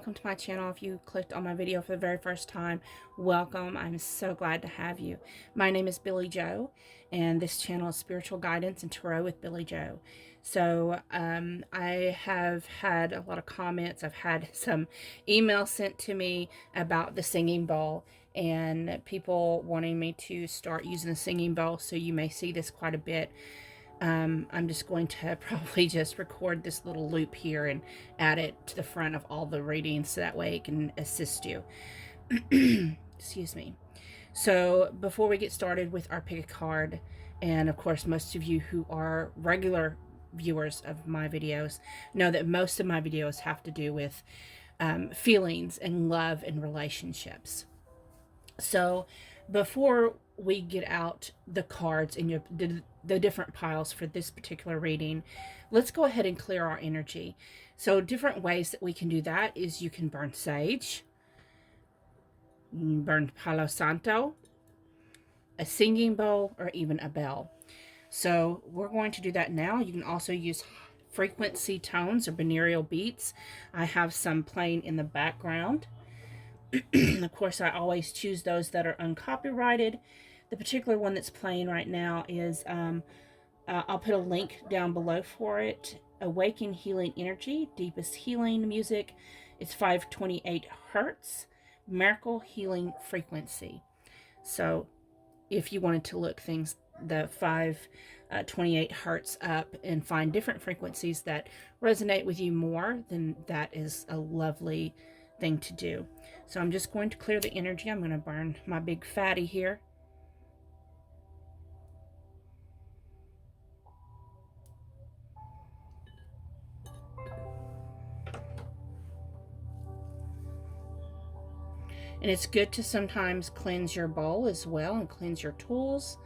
welcome to my channel. If you clicked on my video for the very first time, welcome. I'm so glad to have you. My name is Billie Jo, and this channel is Spiritual Guidance and Tarot with Billie Jo. So I have had a lot of comments. I've had some emails sent to me about the singing bowl and people wanting me to start using the singing bowl. So you may see this quite a bit. I'm just going to probably just record this little loop here and add it to the front of all the readings so that way it can assist you. Excuse me. So before we get started with our pick a card, and of course most of you who are regular viewers of my videos know that most of my videos have to do with feelings and love and relationships. So before we get out the cards in the different piles for this particular reading, let's go ahead and clear our energy. So different ways that we can do that is you can burn sage, burn Palo Santo, a singing bowl, or even a bell. So we're going to do that now. You can also use frequency tones or binaural beats. I have some playing in the background. Of course, I always choose those that are uncopyrighted. The particular one that's playing right now is, I'll put a link down below for it. Awaken Healing Energy, Deepest Healing Music. It's 528 Hertz, Miracle Healing Frequency. So if you wanted to look the 528 Hertz up and find different frequencies that resonate with you more, then that is a lovely thing to do. So I'm just going to clear the energy. I'm going to burn my big fatty here. And it's good to sometimes cleanse your bowl as well and cleanse your tools.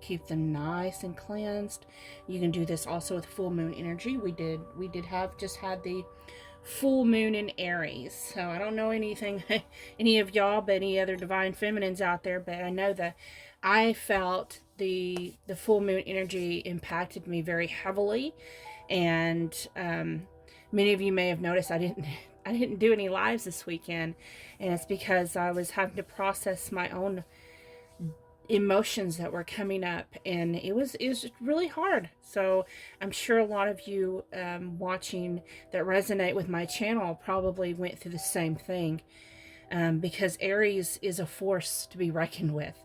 Keep them nice and cleansed. You can do this also with full moon energy. We just had the full moon in Aries. So I don't know any of y'all, but any other divine feminines out there, but I know that I felt the full moon energy impacted me very heavily. And many of you may have noticed I didn't do any lives this weekend, and it's because I was having to process my own emotions that were coming up, and it was really hard. So I'm sure a lot of you watching that resonate with my channel probably went through the same thing, because Aries is a force to be reckoned with,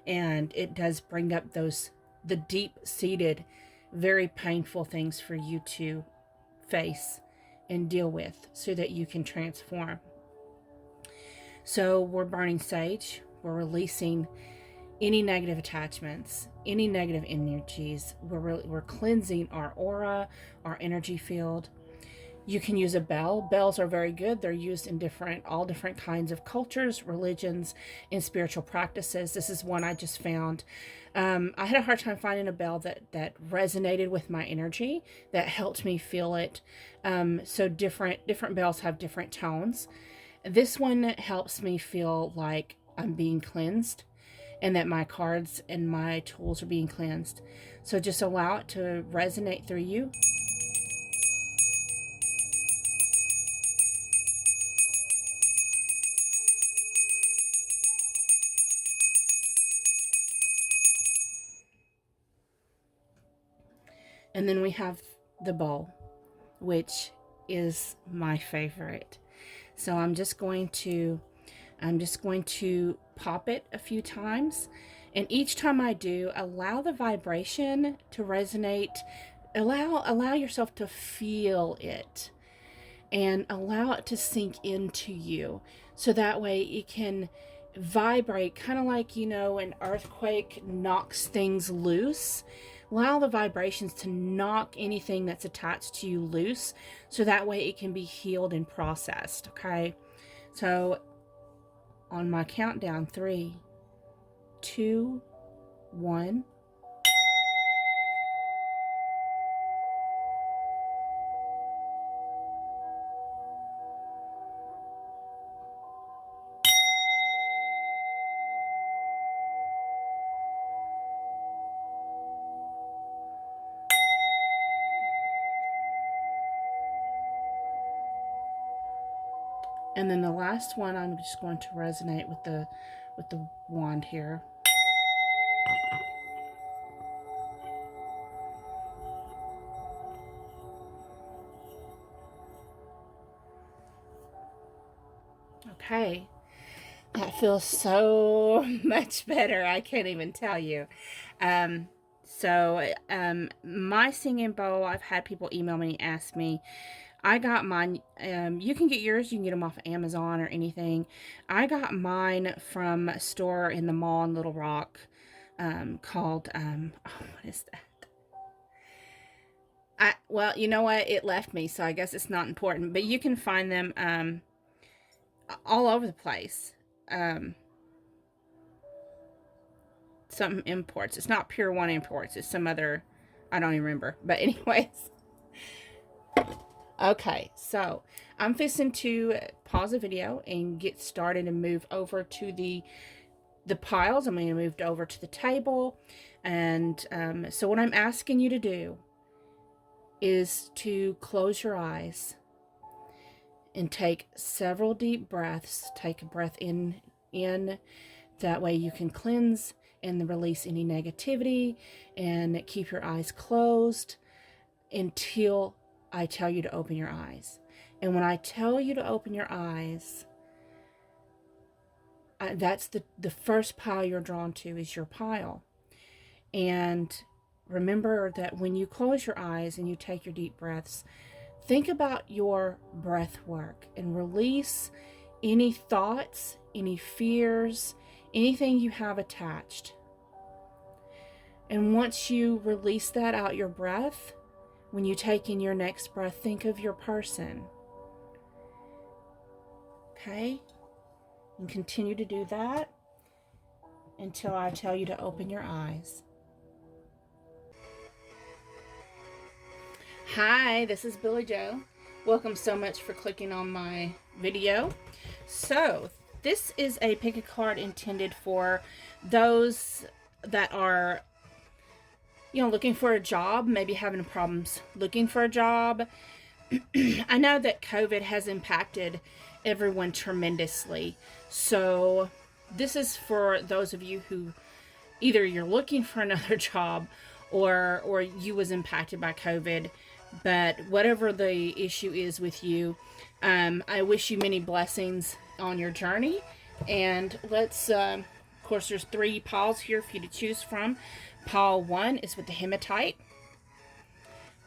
and it does bring up the deep-seated, very painful things for you to face and deal with so that you can transform. So we're burning sage. We're releasing any negative attachments, any negative energies. We're cleansing our aura, our energy field. You can use a bell. Bells are very good. They're used in all different kinds of cultures, religions, and spiritual practices. This is one I just found. I had a hard time finding a bell that resonated with my energy, that helped me feel it. So different bells have different tones. This one helps me feel like I'm being cleansed, and that my cards and my tools are being cleansed. So just allow it to resonate through you. And then we have the bowl, which is my favorite. So I'm just going to pop it a few times, and each time I do, allow the vibration to resonate. Allow yourself to feel it, and allow it to sink into you, so that way it can vibrate, kind of like, an earthquake knocks things loose. Allow the vibrations to knock anything that's attached to you loose, so that way it can be healed and processed. Okay, so on my countdown, 3, 2, 1. And then the last one, I'm just going to resonate with the wand here. Okay. That feels so much better. I can't even tell you. My singing bowl, I've had people email me, ask me. I got mine. You can get yours. You can get them off of Amazon or anything. I got mine from a store in the mall in Little Rock called, what is that? Well, you know what? It left me, so I guess it's not important. But you can find them all over the place. Some imports. It's not Pure One Imports. It's some other, I don't even remember. But anyways. Okay, so I'm fixing to pause the video and get started and move over to the piles. I'm going to move over to the table. And so what I'm asking you to do is to close your eyes and take several deep breaths. Take a breath in. That way you can cleanse and release any negativity, and keep your eyes closed until I tell you to open your eyes. And when I tell you to open your eyes, that's the first pile you're drawn to is your pile. And remember that when you close your eyes and you take your deep breaths, think about your breath work and release any thoughts, any fears, anything you have attached. And once you release that out your breath, when you take in your next breath, think of your person. Okay? And continue to do that until I tell you to open your eyes. Hi, this is Billiejo. Welcome so much for clicking on my video. So, this is a pick a card intended for those that are, looking for a job, maybe having problems looking for a job. I know that COVID has impacted everyone tremendously. So this is for those of you who either you're looking for another job or you was impacted by COVID. But whatever the issue is with you, I wish you many blessings on your journey. And let's, of course, there's 3 piles here for you to choose from. Pile 1 is with the hematite.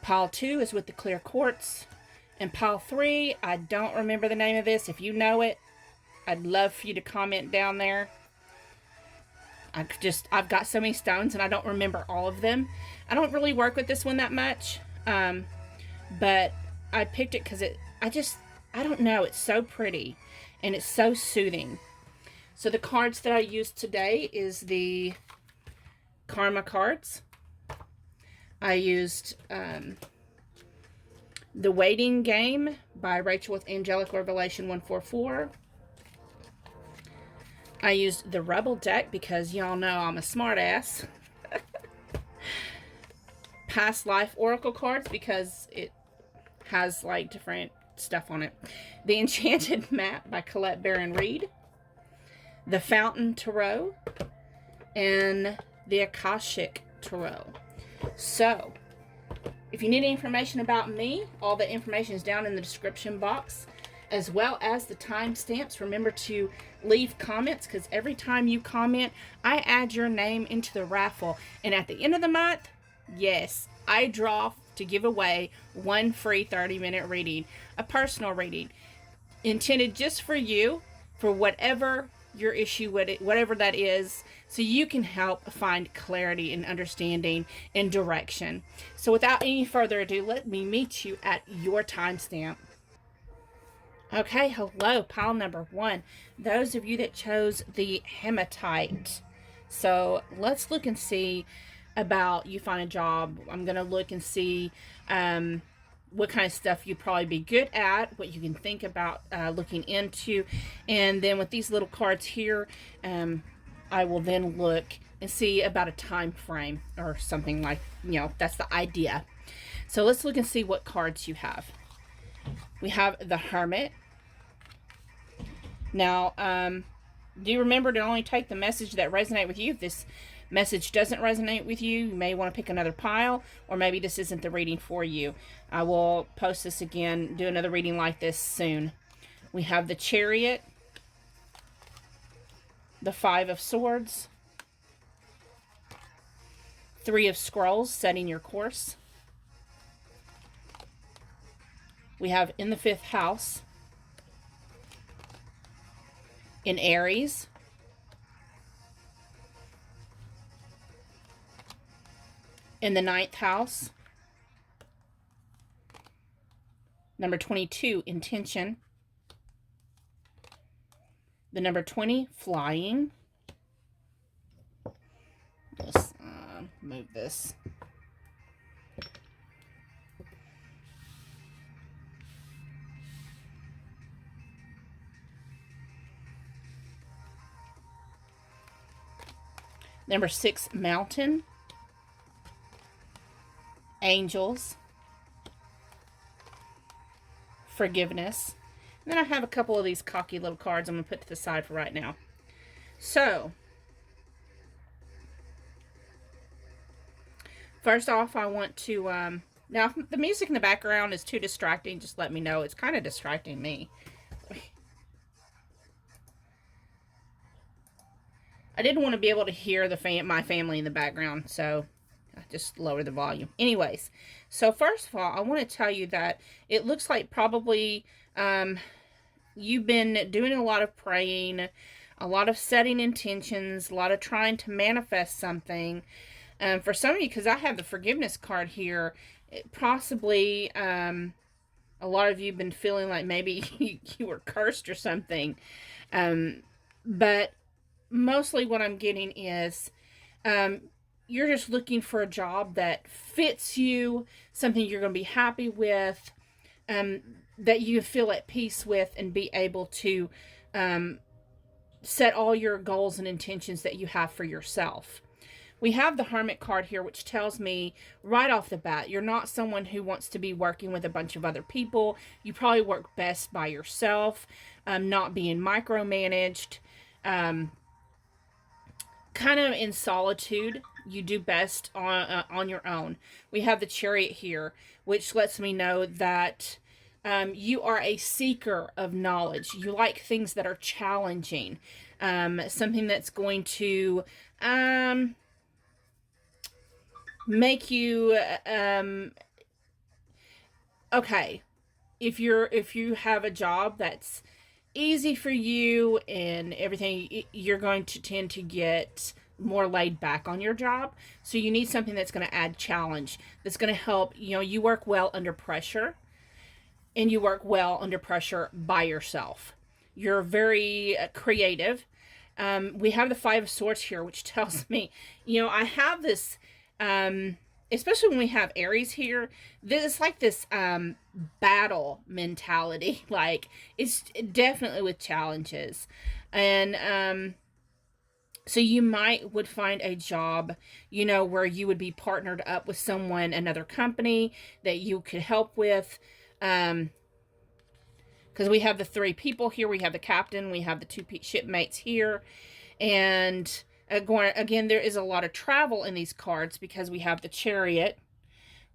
Pile 2 is with the clear quartz. And pile 3, I don't remember the name of this. If you know it, I'd love for you to comment down there. I've got so many stones and I don't remember all of them. I don't really work with this one that much. But I picked it because I don't know, it's so pretty and it's so soothing. So the cards that I used today is the Karma cards. I used The Waiting Game by Rachel with Angelic Revelation 144. I used the Rebel deck because y'all know I'm a smart ass. Past Life Oracle cards because it has like different stuff on it. The Enchanted Map by Colette Baron Reed. The Fountain Tarot. And the Akashic Tarot. So, if you need any information about me, all the information is down in the description box, as well as the timestamps. Remember to leave comments, because every time you comment, I add your name into the raffle. And at the end of the month, yes, I draw to give away 1 free 30-minute reading, a personal reading, intended just for you, for whatever your issue, whatever that is, so you can help find clarity and understanding and direction. So without any further ado, let me meet you at your timestamp. Okay, hello, pile number 1. Those of you that chose the hematite. So let's look and see about you find a job. I'm going to look and see what kind of stuff you'd probably be good at, what you can think about looking into. And then with these little cards here, I will then look and see about a time frame or something like, that's the idea. So let's look and see what cards you have. We have the Hermit, Now, do remember to only take the message that resonate with you. If this message doesn't resonate with you, you may want to pick another pile, or maybe this isn't the reading for you. I will post this again, do another reading like this soon. We have the Chariot, the Five of Swords, Three of Scrolls, setting your course. We have in the 5th house, in Aries, in the 9th house, number 22, intention. The number 20, flying. Let's move this. Number 6, mountain. Angels. Forgiveness. And then I have a couple of these cocky little cards I'm going to put to the side for right now. So, first off, I want to, now if the music in the background is too distracting, just let me know. It's kind of distracting me. I didn't want to be able to hear my family in the background, so I just lower the volume. Anyways, so first of all, I want to tell you that it looks like probably you've been doing a lot of praying, a lot of setting intentions, a lot of trying to manifest something. For some of you, because I have the forgiveness card here, possibly a lot of you have been feeling like maybe you were cursed or something. But mostly what I'm getting is you're just looking for a job that fits you, something you're going to be happy with, that you feel at peace with, and be able to set all your goals and intentions that you have for yourself. We have the Hermit card here, which tells me right off the bat, you're not someone who wants to be working with a bunch of other people. You probably work best by yourself, not being micromanaged, kind of in solitude. You do best on your own. We have the Chariot here, which lets me know that you are a seeker of knowledge. You like things that are challenging, something that's going to make you okay. If you have a job that's easy for you and everything, you're going to tend to get more laid back on your job. So you need something that's going to add challenge, that's going to help. You work well under pressure, and you work well under pressure by yourself. You're very creative. We have the Five of Swords here, which tells me, I have this, especially when we have Aries here, it's like this battle mentality. Like, it's definitely with challenges. And so you would find a job, where you would be partnered up with someone, another company that you could help with. Because we have the 3 people here. We have the captain, we have the 2 shipmates here, and again, there is a lot of travel in these cards, because we have the Chariot,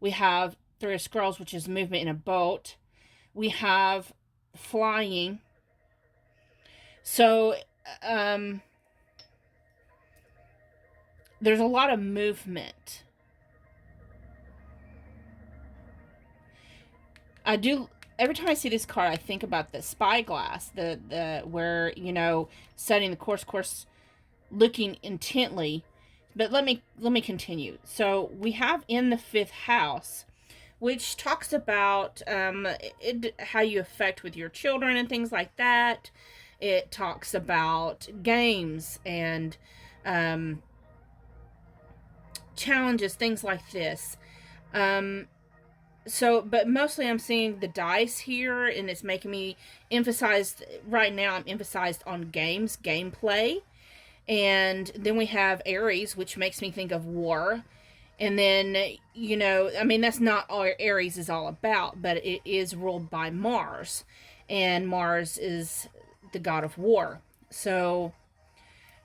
we have 3 of Scrolls, which is movement in a boat, we have flying. So there's a lot of movement. Every time I see this card, I think about the spyglass, the where, setting the course, looking intently. But let me continue. So we have in the 5th house, which talks about how you affect with your children and things like that. It talks about games and challenges, things like this. But mostly I'm seeing the dice here, and it's making me emphasize, right now I'm emphasized on games, gameplay. And then we have Aries, which makes me think of war. And then, that's not all Aries is all about, but it is ruled by Mars. And Mars is the god of war. So,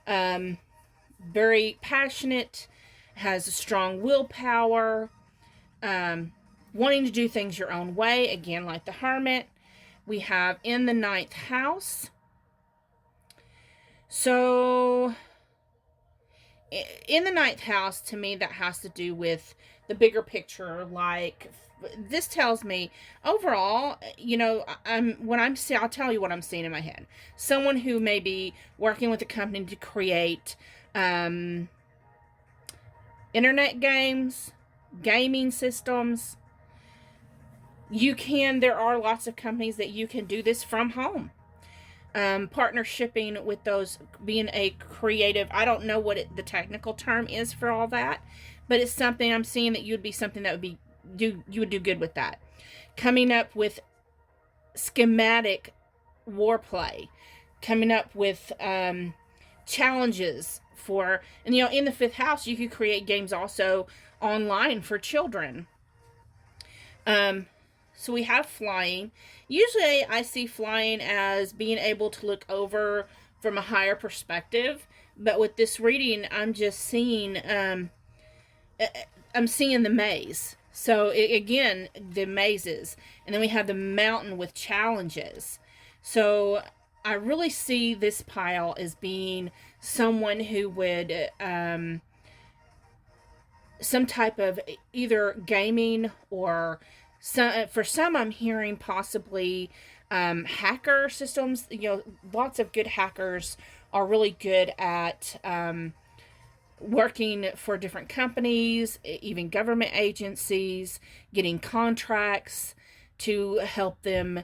very passionate, has a strong willpower, wanting to do things your own way, again, like the Hermit. We have in the 9th house. So, in the 9th house, to me, that has to do with the bigger picture. Like, this tells me, overall, I'll tell you what I'm seeing in my head. Someone who may be working with a company to create internet games, gaming systems. There are lots of companies that you can do this from home. Partnershiping with those, being a creative, I don't know what the technical term is for all that, but it's something I'm seeing that you would do good with that. Coming up with schematic war play, coming up with challenges and in the 5th house, you could create games also online for children. So we have flying. Usually I see flying as being able to look over from a higher perspective, but with this reading, I'm just seeing, I'm seeing the maze. So again, the mazes, and then we have the mountain with challenges. So I really see this pile as being someone who would, some type of either gaming or for some I'm hearing possibly hacker systems. Lots of good hackers are really good at working for different companies, even government agencies, getting contracts to help them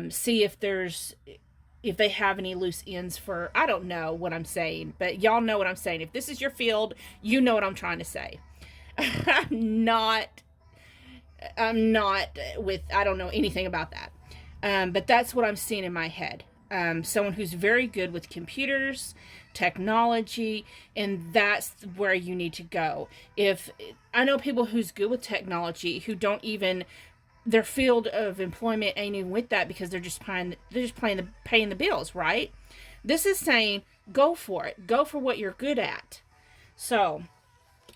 see if they have any loose ends for, I don't know what I'm saying, but y'all know what I'm saying. If this is your field, you know what I'm trying to say. I'm not I don't know anything about that. But that's what I'm seeing in my head. Someone who's very good with computers, technology, and that's where you need to go. If I know people who's good with technology who don't even, their field of employment ain't even with that because they're just paying the bills, right? This is saying go for it. Go for what you're good at. So,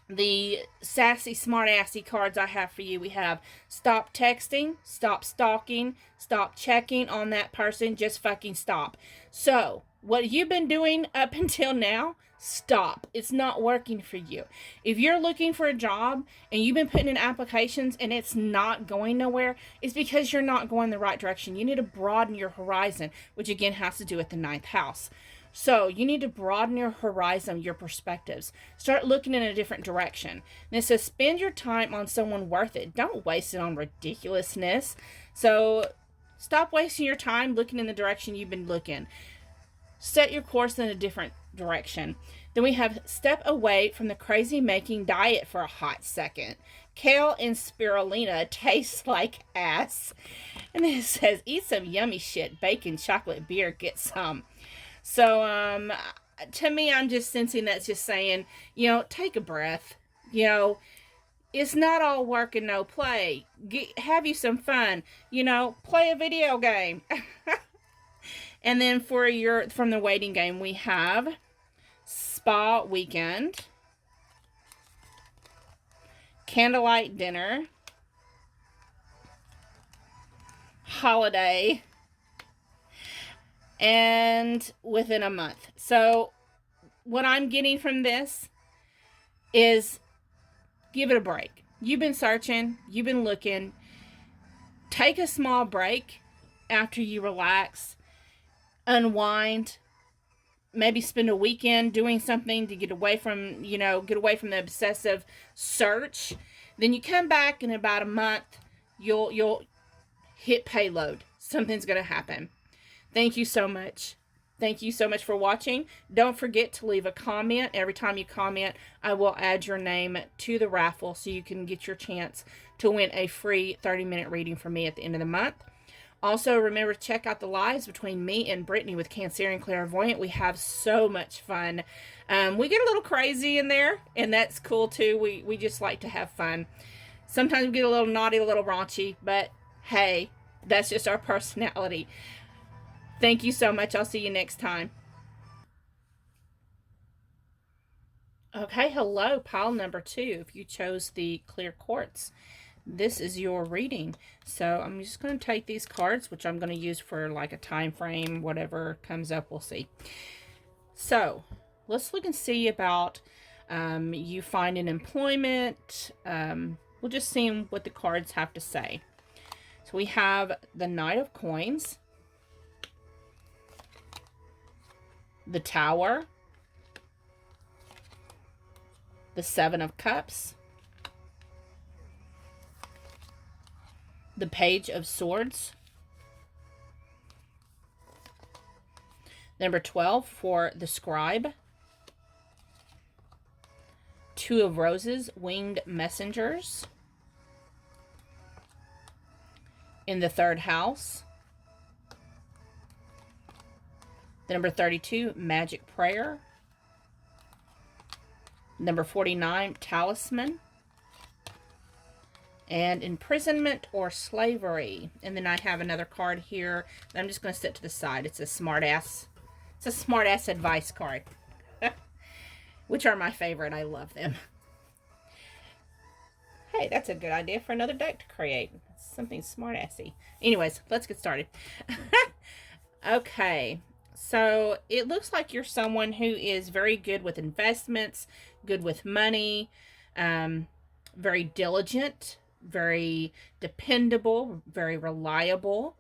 the sassy, smart-assy cards I have for you, we have stop texting, stop stalking, stop checking on that person, just fucking stop. So, what you've been doing up until now, stop. It's not working for you. If you're looking for a job and you've been putting in applications and it's not going nowhere, it's because you're not going the right direction. You need to broaden your horizon, which again has to do with the 9th house. So you need to broaden your horizon, your perspectives. Start looking in a different direction. And it says spend your time on someone worth it. Don't waste it on ridiculousness. So stop wasting your time looking in the direction you've been looking. Set your course in a different direction. Then we have step away from the crazy making diet for a hot second. Kale and spirulina taste like ass. And then it says eat some yummy shit. Bacon, chocolate, beer, get some. So, to me, I'm just sensing that's just saying, take a breath. It's not all work and no play. Have you some fun. Play a video game. And then from the waiting game, we have spa weekend, candlelight dinner, holiday, and within a month. So what I'm getting from this is give it a break. You've been searching, you've been looking. Take a small break after you relax, unwind, maybe spend a weekend doing something to get away from the obsessive search. Then you come back in about a month, you'll hit payload. Something's going to happen. Thank you so much. Thank you so much for watching. Don't forget to leave a comment. Every time you comment, I will add your name to the raffle so you can get your chance to win a free 30-minute reading from me at the end of the month. Also, remember to check out the lives between me and Brittany with Cancerian Clairvoyant. We have so much fun. We get a little crazy in there, and that's cool too. We just like to have fun. Sometimes we get a little naughty, a little raunchy, but hey, that's just our personality. Thank you so much. I'll see you next time. Okay, hello, pile number 2. If you chose the clear quartz, this is your reading. So I'm just going to take these cards, which I'm going to use for like a time frame, whatever comes up, we'll see. So let's look and see about you finding employment. We'll just see what the cards have to say. So we have the Knight of Coins, the Tower, the Seven of Cups, the Page of Swords, number 12 for the Scribe, Two of Roses, Winged Messengers, in the 3rd house, the number 32, Magic Prayer, number 49, Talisman, and Imprisonment or Slavery. And then I have another card here that I'm just going to set to the side. It's a smart-ass advice card, which are my favorite. I love them. Hey, that's a good idea for another deck to create. Something smart-assy. Anyways, let's get started. Okay, so it looks like you're someone who is very good with investments, good with money, very diligent, very dependable, very reliable.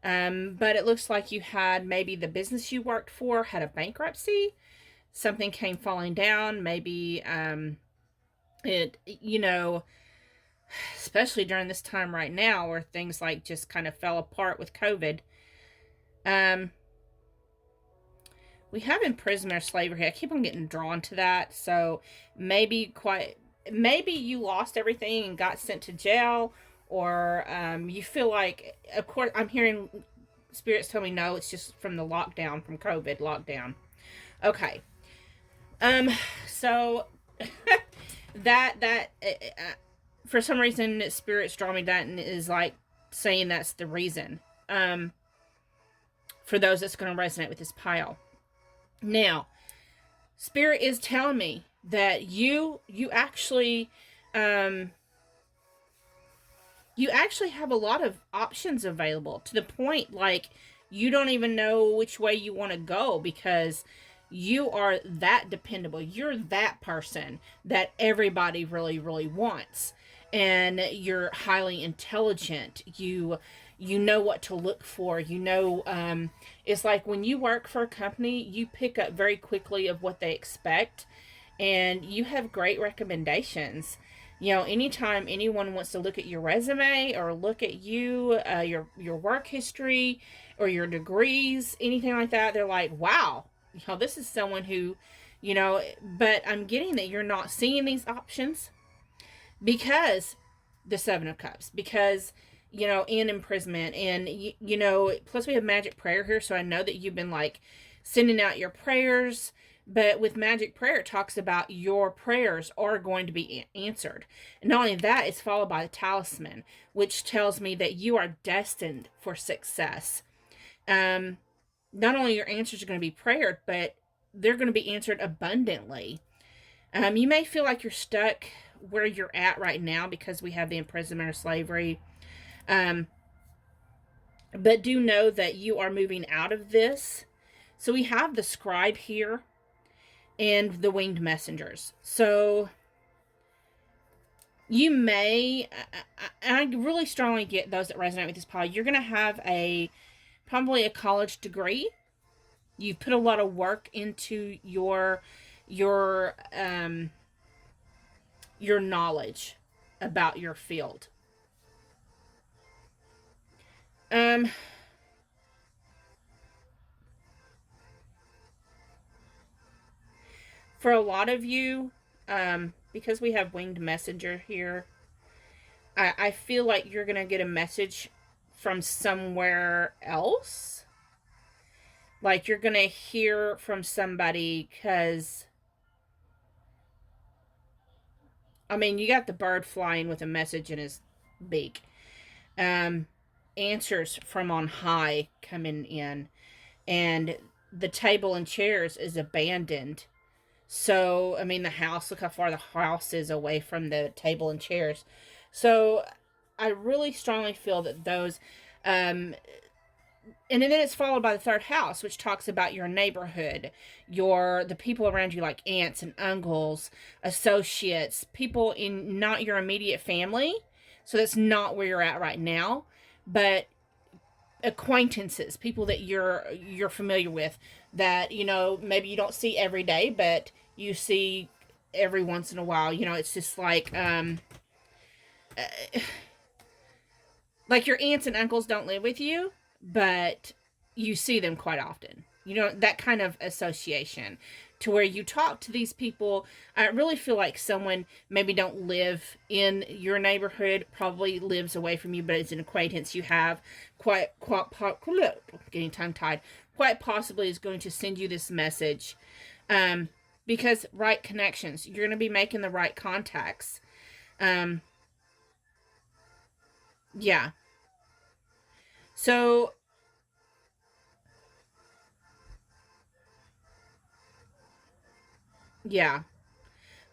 But it looks like you had maybe the business you worked for had a bankruptcy. Something came falling down. Maybe especially during this time right now where things like just kind of fell apart with COVID. We have imprisonment or slavery. I keep on getting drawn to that. So maybe you lost everything and got sent to jail, or you feel like, of course, I'm hearing spirits tell me no, it's just from the lockdown, from COVID lockdown. Okay. So that for some reason spirits draw me that and is like saying that's the reason. For those that's going to resonate with this pile. Now, Spirit is telling me that you actually have a lot of options available, to the point like you don't even know which way you want to go, because you are that dependable. You're that person that everybody really, really wants. And you're highly intelligent. You know what to look for. It's like when you work for a company, you pick up very quickly of what they expect, and you have great recommendations. Anytime anyone wants to look at your resume or look at you, your work history or your degrees, anything like that, they're like, wow, this is someone who, but I'm getting that you're not seeing these options because the Seven of Cups, because and imprisonment, and plus we have Magic Prayer here, so I know that you've been like sending out your prayers. But with Magic Prayer, it talks about your prayers are going to be answered. And not only that, it's followed by the Talisman, which tells me that you are destined for success. Not only your answers are going to be prayed, but they're going to be answered abundantly. You may feel like you're stuck where you're at right now because we have the imprisonment or slavery. But do know that you are moving out of this. So we have the Scribe here and the Winged Messengers. So you may, I really strongly get those that resonate with this pile. You're going to have probably a college degree. You've put a lot of work into your knowledge about your field. For a lot of you, because we have Winged Messenger here, I feel like you're going to get a message from somewhere else. Like you're going to hear from somebody, because you got the bird flying with a message in his beak. And answers from on high coming in, and the table and chairs is abandoned. So, I mean, the house, look how far the house is away from the table and chairs. So, I really strongly feel that those, and then it's followed by the third house, which talks about your neighborhood, the people around you, like aunts and uncles, associates, people in not your immediate family. So that's not where you're at right now, but acquaintances, people that you're familiar with, that, you know, maybe you don't see every day, but you see every once in a while. You know, it's just like your aunts and uncles don't live with you, but you see them quite often. You know, that kind of association, to where you talk to these people. I really feel like someone maybe don't live in your neighborhood, probably lives away from you, but it's an acquaintance you have, getting tongue-tied, quite possibly is going to send you this message, because right connections, you're going to be making the right contacts. Yeah. So, yeah.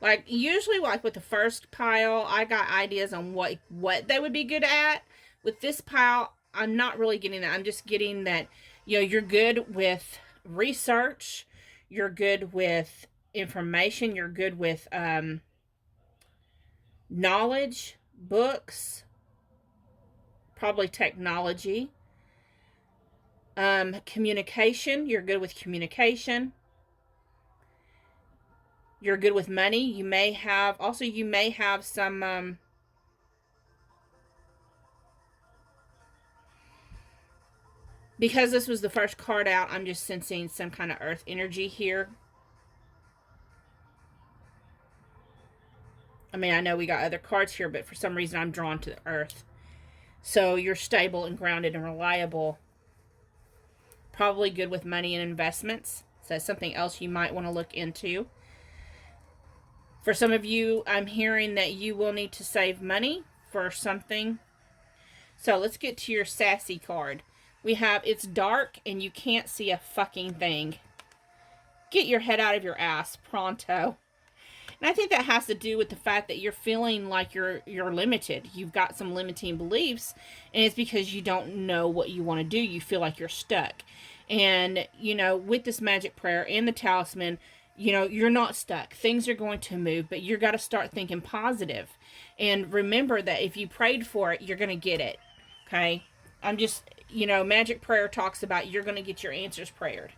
Like, usually, like, with the first pile, I got ideas on what they would be good at. With this pile, I'm not really getting that. I'm just getting that, you know, you're good with research. You're good with information. You're good with knowledge, books, probably technology. Communication. You're good with communication. You're good with money. You may have some because this was the first card out, I'm just sensing some kind of earth energy here. I mean, I know we got other cards here, but for some reason I'm drawn to the earth. So you're stable and grounded and reliable. Probably good with money and investments. So that's something else you might want to look into. For some of you, I'm hearing that you will need to save money for something. So let's get to your sassy card. We have, it's dark and you can't see a fucking thing. Get your head out of your ass pronto. And I think that has to do with the fact that you're feeling like you're limited. You've got some limiting beliefs, and it's because you don't know what you want to do. You feel like you're stuck. And, you know, with this magic prayer and the talisman, you know, you're not stuck. Things are going to move, but you've got to start thinking positive. And remember that if you prayed for it, you're going to get it. Okay? I'm just, you know, magic prayer talks about you're going to get your answers prayed.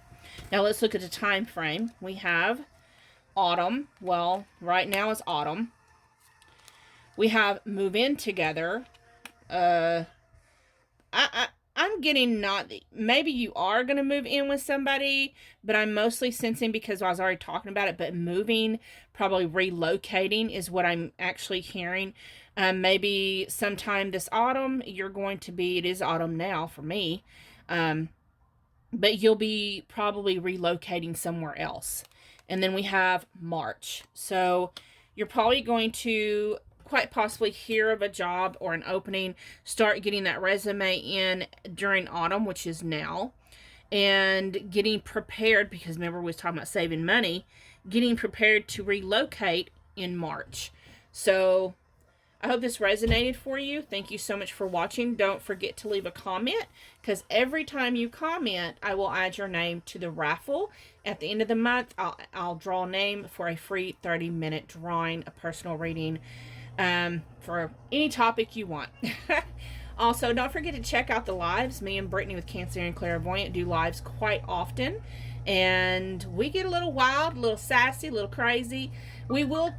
Now let's look at the time frame. We have autumn. Well, right now is autumn. We have move in together. I'm getting not, maybe you are going to move in with somebody, but I'm mostly sensing, because I was already talking about it, but moving, probably relocating is what I'm actually hearing. Maybe sometime this autumn, you're going to be, it is autumn now for me, but you'll be probably relocating somewhere else. And then we have March. So you're probably going to quite possibly hear of a job or an opening, start getting that resume in during autumn, which is now, and getting prepared, because remember we was talking about saving money, getting prepared to relocate in March. So I hope this resonated for you. Thank you so much for watching. Don't forget to leave a comment, because every time you comment, I will add your name to the raffle. At the end of the month, I'll draw a name for a free 30-minute drawing, a personal reading, for any topic you want. Also, don't forget to check out the lives. Me and Brittany with Cancerian Clairvoyant do lives quite often, and we get a little wild, a little sassy, a little crazy. We will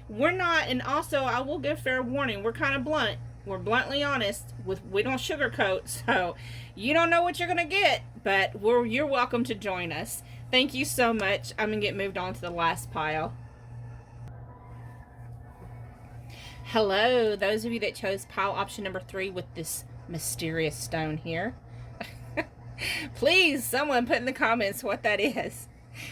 we're not, and also I will give fair warning, we're kind of blunt. We're bluntly honest. We don't sugarcoat, so you don't know what you're gonna get, but you're welcome to join us. Thank you so much. I'm gonna get moved on to the last pile. Hello, those of you that chose pile option number 3 with this mysterious stone here. Please, someone put in the comments what that is.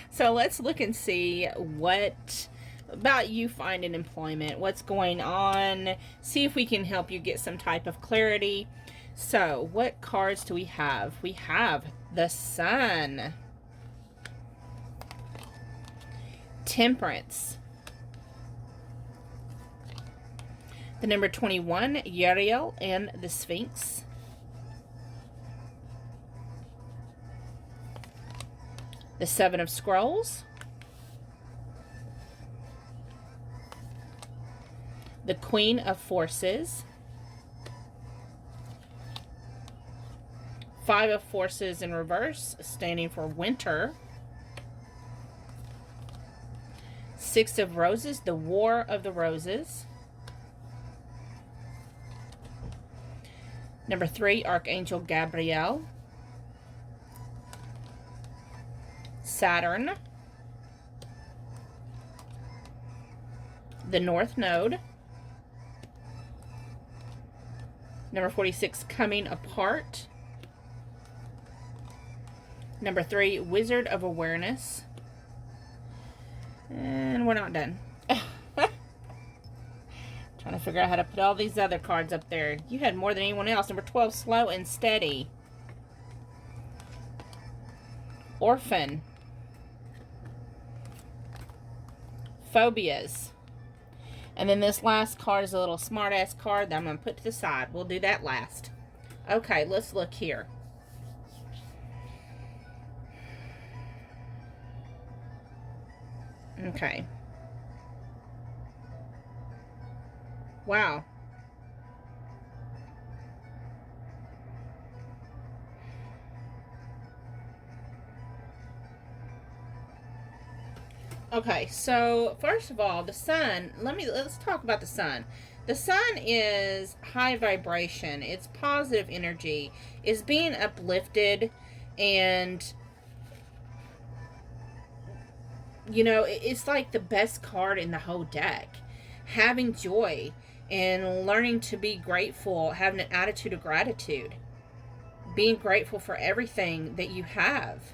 So let's look and see what about you finding employment, what's going on, see if we can help you get some type of clarity. So, what cards do we have? We have the Sun, Temperance, the number 21, Uriel and the Sphinx, the Seven of Scrolls, the Queen of Forces, Five of Forces in reverse, standing for winter, Six of Roses, the War of the Roses, number 3, Archangel Gabriel, Saturn, the North Node, number 46, Coming Apart, number 3, Wizard of Awareness, and we're not done. Trying to figure out how to put all these other cards up there. You had more than anyone else. Number 12, Slow and Steady, Orphan, Phobias, and then this last card is a little smart-ass card that I'm going to put to the side. We'll do that last. Okay, let's look here. Okay. Wow. Okay, so first of all, the Sun, let's talk about the Sun. The Sun is high vibration. It's positive energy. It's being uplifted, and you know, it's like the best card in the whole deck. Having joy and learning to be grateful, having an attitude of gratitude, being grateful for everything that you have.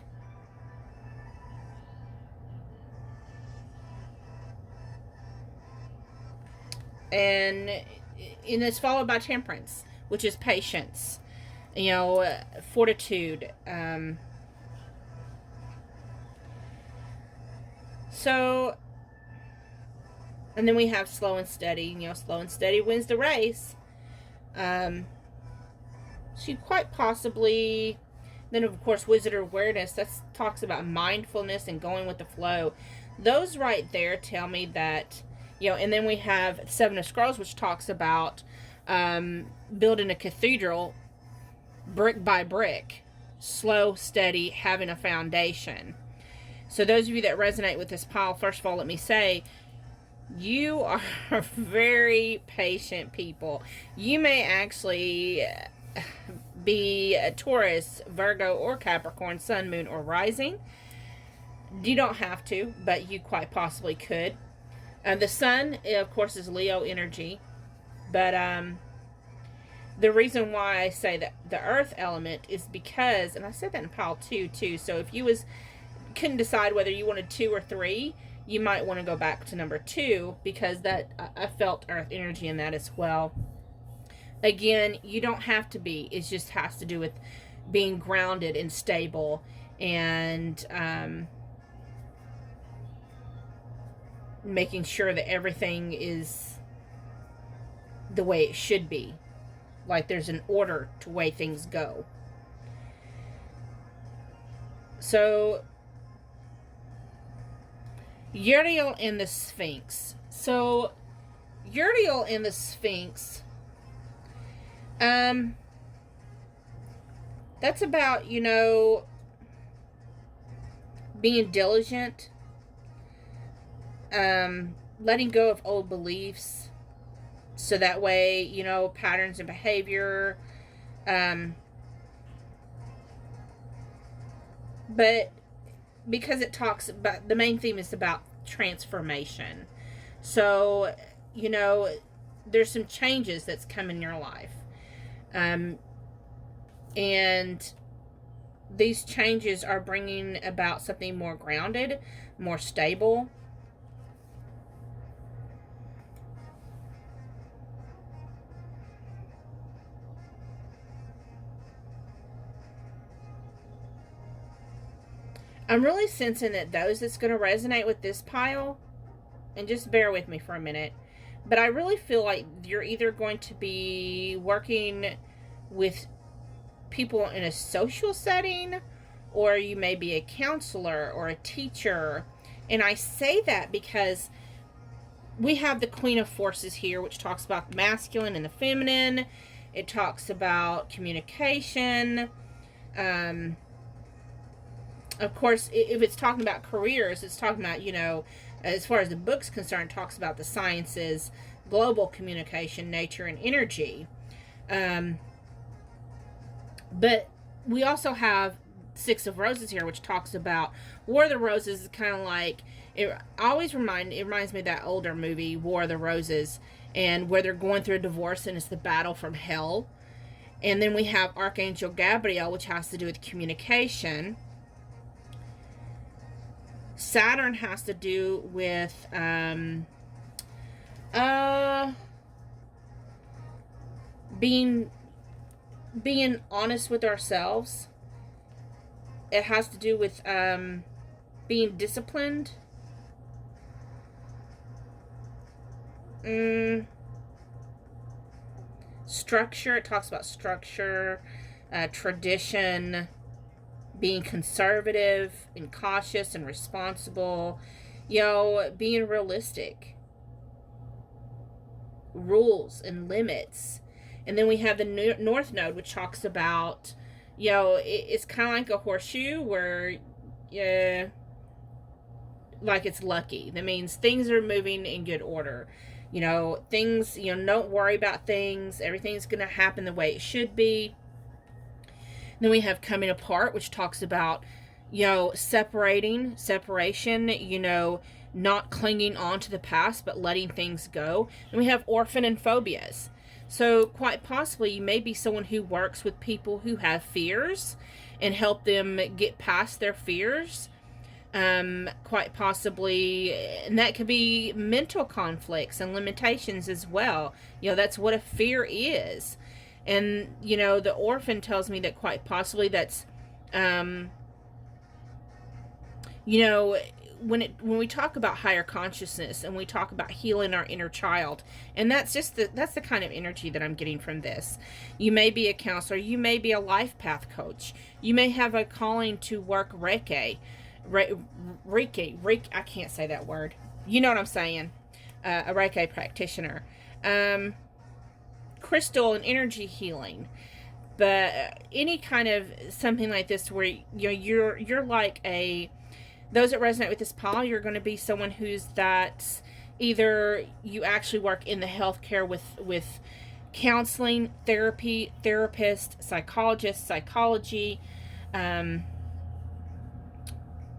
And it's followed by Temperance, which is patience, you know, fortitude. So, and then we have Slow and Steady. You know, Slow and Steady wins the race. She quite possibly, then of course, Wizard of Awareness, that talks about mindfulness and going with the flow. Those right there tell me that, you know, and then we have Seven of Scrolls, which talks about building a cathedral brick by brick, slow, steady, having a foundation. So those of you that resonate with this pile, first of all, let me say, you are very patient people. You may actually be a Taurus, Virgo, or Capricorn, Sun, Moon, or Rising. You don't have to, but you quite possibly could. The Sun, of course, is Leo energy. But the reason why I say that the Earth element is because, and I said that in pile 2 too, so if you couldn't decide whether you wanted 2 or 3, you might want to go back to number 2, because that I felt Earth energy in that as well. Again, you don't have to be. It just has to do with being grounded and stable, and making sure that everything is the way it should be. Like there's an order to way things go. So, Uriel and the Sphinx. So, Uriel and the Sphinx, that's about, you know, being diligent, letting go of old beliefs, so that way, you know, patterns and behavior, but because it talks about, the main theme is about transformation. So, you know, there's some changes that's come in your life, and these changes are bringing about something more grounded, more stable. I'm really sensing that those that's going to resonate with this pile, and just bear with me for a minute, but I really feel like you're either going to be working with people in a social setting, or you may be a counselor or a teacher. And I say that because we have the Queen of Forces here, which talks about the masculine and the feminine. It talks about communication. Of course, if it's talking about careers, it's talking about, you know, as far as the book's concerned, talks about the sciences, global communication, nature, and energy. But we also have Six of Roses here, which talks about War of the Roses is kind of like, it reminds me of that older movie, War of the Roses, and where they're going through a divorce and it's the battle from hell. And then we have Archangel Gabriel, which has to do with communication. Saturn has to do with being honest with ourselves. It has to do with being disciplined. Structure. It talks about structure, tradition, being conservative and cautious and responsible. You know, being realistic. Rules and limits. And then we have the North Node, which talks about, you know, it's kind of like a horseshoe where, like it's lucky. That means things are moving in good order. You know, things, you know, don't worry about things. Everything's going to happen the way it should be. Then we have Coming Apart, which talks about, you know, separation, you know, not clinging on to the past, but letting things go. And we have Orphan and Phobias. So quite possibly you may be someone who works with people who have fears and help them get past their fears. Quite possibly, and that could be mental conflicts and limitations as well. You know, that's what a fear is. And, you know, the Orphan tells me that quite possibly that's, you know, when we talk about higher consciousness and we talk about healing our inner child, and that's the kind of energy that I'm getting from this. You may be a counselor, you may be a life path coach, you may have a calling to work Reiki, I can't say that word. You know what I'm saying? A Reiki practitioner, crystal and energy healing, but any kind of something like this where, you know, you're like a, those that resonate with this pile, you're going to be someone who's that, either you actually work in the healthcare with counseling, therapy, therapist, psychologist, psychology,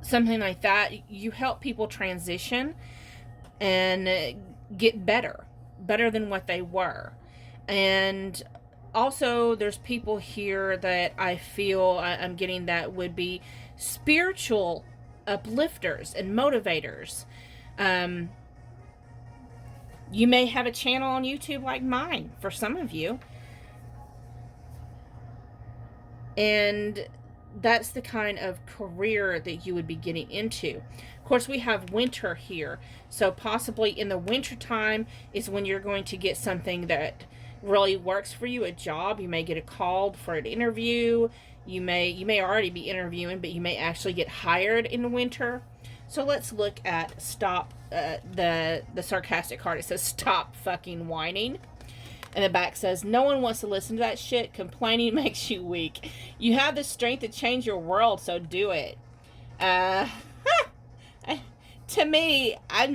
something like that. You help people transition and get better than what they were. And also there's people here that I feel I'm getting that would be spiritual uplifters and motivators. You may have a channel on YouTube like mine for some of you, and that's the kind of career that you would be getting into. Of course, we have winter here, so possibly in the winter time is when you're going to get something that really works for you, a job. You may get a call for an interview. You may already be interviewing, but you may actually get hired in the winter. So let's look at stop, the sarcastic card. It says, stop fucking whining. And the back says, no one wants to listen to that shit. Complaining makes you weak. You have the strength to change your world, so do it. To me, I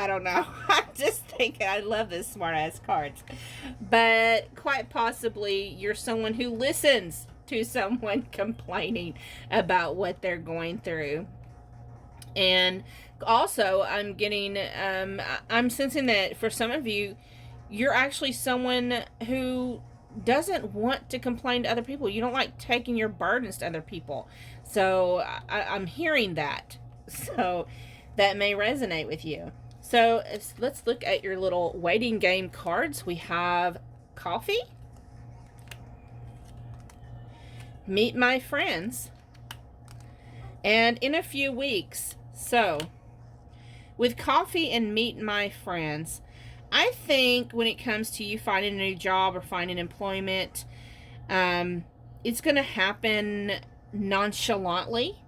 don't know. I'm just thinking, I love this smart ass cards. But quite possibly you're someone who listens to someone complaining about what they're going through. And also I'm getting, I'm sensing that for some of you, you're actually someone who doesn't want to complain to other people. You don't like taking your burdens to other people. So I'm hearing that. So that may resonate with you. So let's look at your little waiting game cards. We have coffee, meet my friends, and in a few weeks. So, with coffee and meet my friends, I think when it comes to you finding a new job or finding employment, it's going to happen nonchalantly,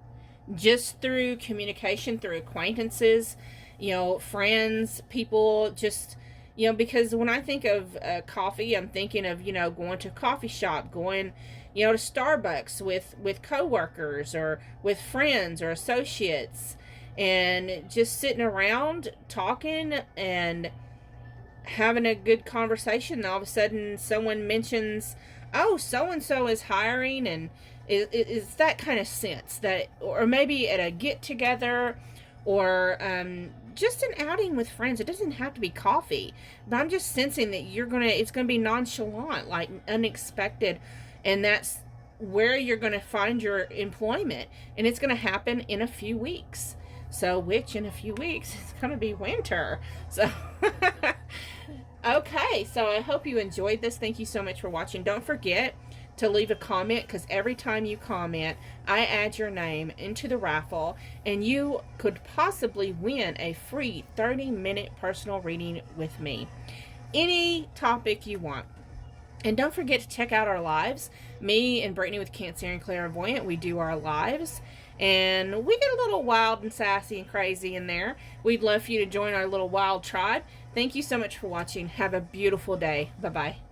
just through communication, through acquaintances, friends, people, just, because when I think of coffee, I'm thinking of, going to a coffee shop, going, to Starbucks with coworkers or with friends or associates, and just sitting around talking and having a good conversation. And all of a sudden someone mentions, oh, so and so is hiring, and it's that kind of sense that, or maybe at a get together, or just an outing with friends. It doesn't have to be coffee, but I'm just sensing that it's gonna be nonchalant, like unexpected, and that's where you're gonna find your employment, and it's gonna happen in a few weeks. So, which in a few weeks it's gonna be winter. So okay, so I hope you enjoyed this. Thank you so much for watching. Don't forget to leave a comment, because every time you comment, I add your name into the raffle, and you could possibly win a free 30-minute personal reading with me. Any topic you want. And don't forget to check out our lives. Me and Brittany with Cancerian Clairvoyant, we do our lives. And we get a little wild and sassy and crazy in there. We'd love for you to join our little wild tribe. Thank you so much for watching. Have a beautiful day. Bye-bye.